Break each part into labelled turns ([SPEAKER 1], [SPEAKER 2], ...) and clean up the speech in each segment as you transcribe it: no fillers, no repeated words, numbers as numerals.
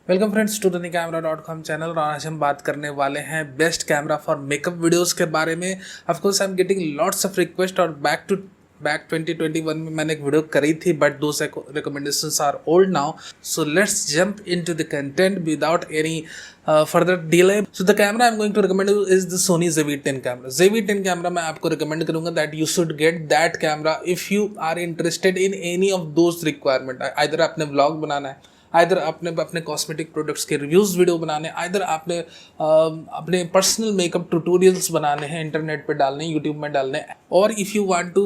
[SPEAKER 1] Welcome friends to camera.com channel. और आज हम बात करने वाले हैं best camera for makeup videos के बारे में। Of course I am getting lots of request और बैक 2021 में मैंने एक वीडियो करी थी, but those recommendations are old now. So let's jump into the content without any further delay. So the camera I am going to recommend is the Sony ZV-10 camera. ZV-10 camera मैं आपको recommend करूंगा that you should get that camera if you are interested in any of those requirement. Either आपने vlog बनाना है, either आपने अपने cosmetic products के reviews video बनाने, आइदर आपने अपने पर्सनल मेकअप ट्यूटोरियल्स बनाने हैं, इंटरनेट पे डालने, यूट्यूब में डालने, और if you want to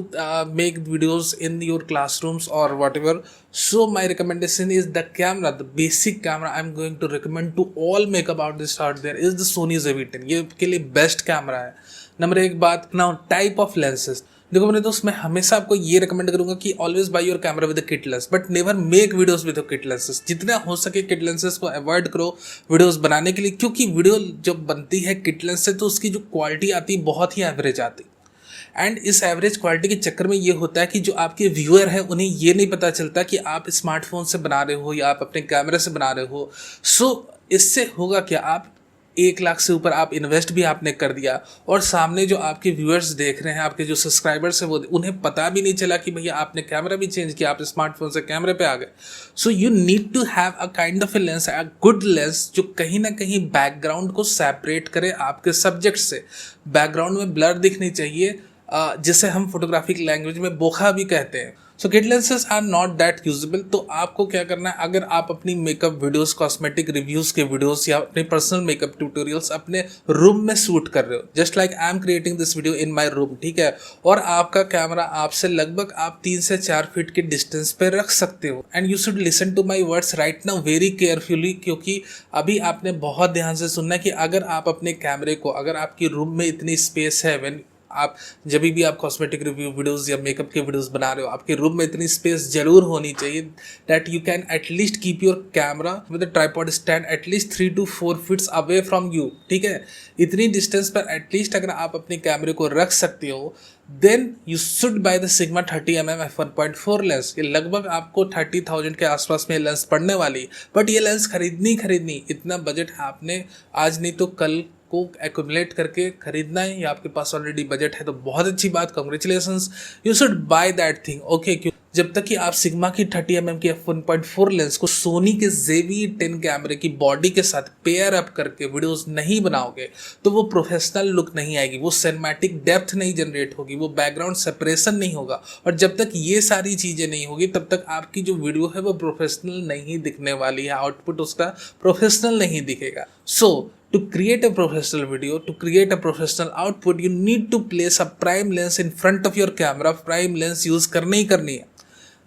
[SPEAKER 1] make videos in your classrooms और whatever. So my recommendation is the camera, the basic camera I am going to recommend to all makeup artist out there is the Sony ZV-10। ये के लिए best camera है। Number एक बात, now type of lenses. देखो मेरे दोस्त, मैं हमेशा आपको ये रिकमेंड करूंगा कि always by your camera with kit lens, but never make videos with kit lenses. जितना हो सके किट लेंसेज को अवॉइड करो वीडियोस बनाने के लिए, क्योंकि वीडियो जब बनती है किट लेंस से तो उसकी जो क्वालिटी आती है बहुत ही एवरेज आती है। एंड इस एवरेज क्वालिटी के चक्कर में ये होता है कि जो आपके व्यूअर हैं उन्हें ये नहीं पता चलता कि आप स्मार्टफोन से बना रहे हो या आप अपने कैमरे से बना रहे हो। सो इससे होगा क्या, आप 1 लाख से ऊपर आप इन्वेस्ट भी आपने कर दिया और सामने जो आपके व्यूअर्स देख रहे हैं, आपके जो सब्सक्राइबर्स हैं, वो उन्हें पता भी नहीं चला कि भैया आपने कैमरा भी चेंज किया, आप स्मार्टफोन से कैमरे पे आ गए। So you need to have a kind of a lens, a good lens जो कहीं ना कहीं बैकग्राउंड को सेपरेट करे आपके सब्जेक्ट से। बैकग्राउंड में ब्लर दिखनी चाहिए, जिसे हम फोटोग्राफिक लैंग्वेज में बोखा भी कहते हैं। So kit lenses are not that usable. तो आपको क्या करना है, अगर आप अपनी मेकअप वीडियोस, कॉस्मेटिक रिव्यूज़ के वीडियोस या अपने पर्सनल मेकअप ट्यूटोरियल्स अपने रूम में शूट कर रहे हो, just like I am creating this video in my room, ठीक है, और आपका कैमरा आपसे लगभग आप 3 से 4 फीट के डिस्टेंस पे रख सकते हो। And you should listen to my words right now very carefully, क्योंकि अभी आपने बहुत ध्यान से सुनना है कि अगर आप अपने कैमरे को, अगर आपकी रूम में इतनी स्पेस है, व्हेन आप जब भी आप कॉस्मेटिक रिव्यू वीडियोस या मेकअप के वीडियोस बना रहे हो, आपके रूम में इतनी स्पेस जरूर होनी चाहिए that you can at least keep your camera with a tripod stand at least 3 to 4 feets away from you, ठीक है। इतनी डिस्टेंस पर एटलीस्ट अगर आप अपने कैमरे को रख सकते हो, then you should buy the Sigma 30mm f1.4 lens. ये लगभग आपको 30,000 के आसपास में लेंस पड़ने वाली, बट ये लेंस खरीदनी इतना बजट आपने आज नहीं तो कल को एक्यूमुलेट करके खरीदना है, या आपके पास ऑलरेडी बजट है तो बहुत अच्छी बात, congratulations, you should by that thing, okay. क्यों, जब तक कि आप सिग्मा की 30mm की f1.4 लेंस को सोनी के ZV-10 कैमरे की बॉडी के साथ पेयर अप करके वीडियोस नहीं बनाओगे तो वो प्रोफेशनल लुक नहीं आएगी, वो सिनेमैटिक डेप्थ नहीं जनरेट होगी, वो बैकग्राउंड सेपरेशन नहीं होगा। और जब तक ये सारी चीज़ें नहीं होगी तब तक आपकी जो वीडियो है वो प्रोफेशनल नहीं दिखने वाली है, आउटपुट उसका प्रोफेशनल नहीं दिखेगा। सो to create a professional video, to create a professional output, you need to place a prime lens in front of your camera। prime lens use करनी ही करनी है।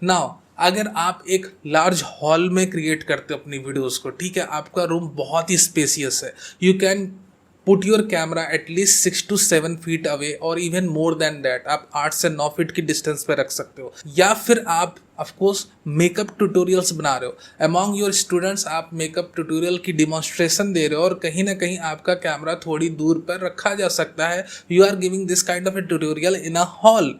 [SPEAKER 1] Now अगर आप एक लार्ज हॉल में क्रिएट करते हो अपनी वीडियोस को, ठीक है, आपका रूम बहुत ही स्पेसियस है, you can put your camera at least 6 to 7 feet away और इवन मोर देन दैट, आप 8 से 9 फीट की डिस्टेंस पे रख सकते हो। या फिर आप ऑफकोर्स मेकअप ट्यूटोरियल्स बना रहे हो, अमॉन्ग योर स्टूडेंट्स आप मेकअप ट्यूटोरियल की डिमॉन्स्ट्रेशन दे रहे हो और कहीं ना कहीं आपका कैमरा थोड़ी दूर पर रखा जा सकता है, you are giving this kind of a tutorial in a hall.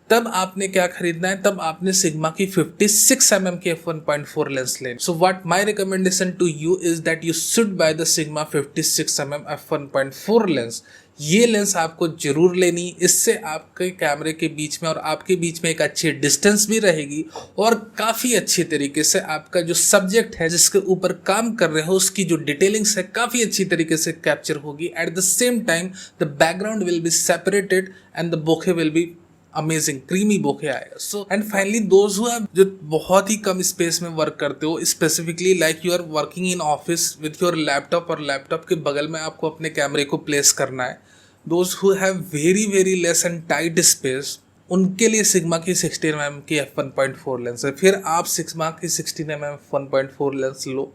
[SPEAKER 1] तब आपने क्या खरीदना है, तब आपने सिग्मा की 56mm की f1.4 लेंस लेनी। So what my recommendation to you is that you should buy the Sigma 56mm f1.4 lens. ये लेंस आपको जरूर लेनी, इससे आपके कैमरे के बीच में और आपके बीच में एक अच्छी डिस्टेंस भी रहेगी और काफ़ी अच्छी तरीके से आपका जो सब्जेक्ट है जिसके ऊपर काम कर रहे हो उसकी जो डिटेलिंग्स है काफ़ी अच्छी तरीके से कैप्चर होगी। At the same time the background will be separated and the bokeh will be amazing, creamy bokeh आएगा। So and finally those who have, जो बहुत ही कम स्पेस में वर्क करते हो, specifically like you are working in office with your laptop और laptop के बगल में आपको अपने कैमरे को प्लेस करना है, those who have very less and tight space, उनके लिए सिग्मा की 16mm की f1.4 लेंस है। फिर आप सिग्मा की 16mm f1.4 लेंस लो,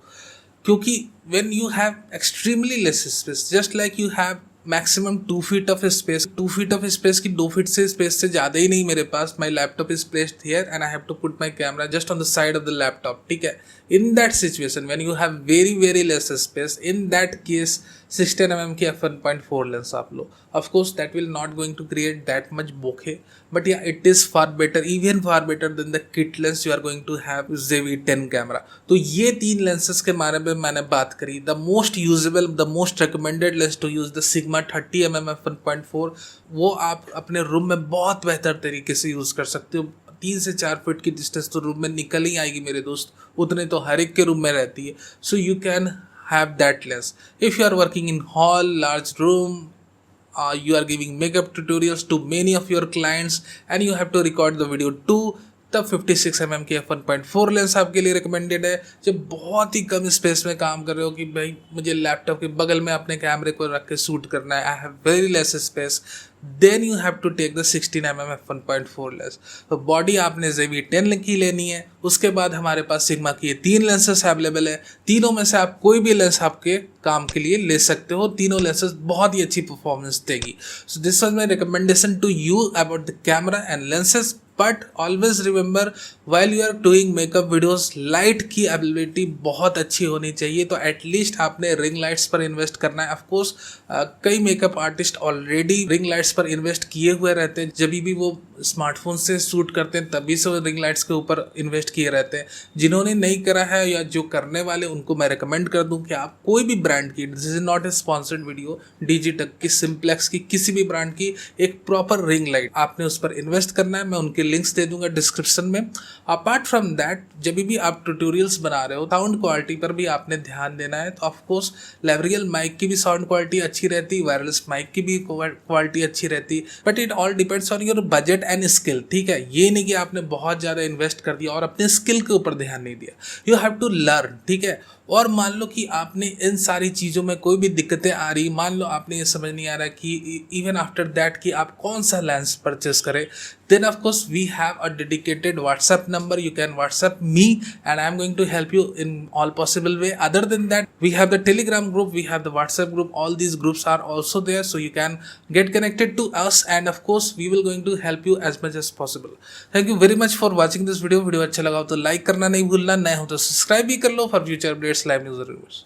[SPEAKER 1] क्योंकि when you have extremely less space, just like you have maximum 2 feet of space, 2 feet of space की 2 फीट से स्पेस से ज़्यादा ही नहीं मेरे पास, my laptop is placed here and I have to put my camera just on the side of the laptop, ठीक है, In that situation, when you have very less space, in that case 16 mm की f1.4 lens आप लो. Of course that will not going to create that much bokeh, but yeah, it is far better, even far better than the kit lens you are going to have ZV-10 camera. तो ये तीन lenses के बारे में मैंने बात करी. The most usable, the most recommended lens to use the Sigma 30mm f1.4, वो आप अपने रूम में बहुत बेहतर तरीके से यूज़ कर सकते हो. 3 से 4 फीट की डिस्टेंस तो रूम में निकल ही आएगी मेरे दोस्त, उतने तो हर एक के रूम में रहती है. So you can have that lens. If you are working in hall, large room, you are giving makeup tutorials to many of your clients and you have to record the video too, तब 56mm की f1.4 lens आपके लिए recommended है. जब बहुत ही कम space में काम कर रहे हो कि भाई मुझे लैपटॉप के बगल में अपने कैमरे को रख के शूट करना है, I have very less space, then you have to take the 16mm f1.4 lens. तो बॉडी आपने ZV-10 की लेनी है. उसके बाद हमारे पास सिग्मा की ये 3 लेंसेस अवेलेबल है. तीनों में से आप कोई भी लेंस आपके काम के लिए ले सकते हो. तीनों लेंसेस बहुत ही अच्छी परफॉर्मेंस देगी. So this was my recommendation to you about the camera and lenses. But always remember while you are doing makeup videos, light की अवेलेबिलिटी बहुत अच्छी होनी चाहिए. तो एटलीस्ट आपने रिंग लाइट्स पर इन्वेस्ट करना है. ऑफकोर्स कई makeup artist already ring lights पर इन्वेस्ट किए हुए रहते हैं. जब भी वो स्मार्टफोन से शूट करते हैं तभी से वो रिंग लाइट्स के ऊपर इन्वेस्ट किए रहते हैं. जिन्होंने नहीं करा है या जो करने वाले, उनको मैं रिकमेंड कर दूं कि आप कोई भी ब्रांड की, this is not a sponsored video, Digitek की, सिंप्लेक्स की, किसी भी ब्रांड की एक प्रॉपर रिंग लाइट आपने उस पर इन्वेस्ट करना है. मैं उनके लिंक्स दे दूंगा डिस्क्रिप्शन में. अपार्ट फ्रॉम दैट, जब भी आप ट्यूटोरियल्स बना रहे हो, साउंड क्वालिटी पर भी आपने ध्यान देना है. तो ऑफकोर्स लेवरियल माइक की भी साउंड क्वालिटी अच्छी रहती, वायरलेस माइक की भी क्वालिटी अच्छी रहती, but it all depends on your budget and skill. ठीक है, ये नहीं कि आपने बहुत ज़्यादा इन्वेस्ट कर दिया और अपने स्किल के ऊपर ध्यान नहीं दिया. You have to learn. ठीक है, और मान लो कि आपने इन सारी चीज़ों में कोई भी दिक्कतें आ रही, मान लो आपने ये समझ नहीं आ रहा कि इवन आफ्टर दैट कि आप कौन सा लेंस परचेस करें, then of course we have a dedicated WhatsApp number. You can WhatsApp me and I am going to help you in all possible way. Other than that, we have the Telegram group, we have the WhatsApp group. All these groups are also there, so you can get connected to us and of course we will going to help you as much as possible. Thank you very much for watching this video. Video अच्छा लगा हो तो like करना नहीं भूलना, नए हो तो सब्सक्राइब भी कर लो for future updates, live news reviews.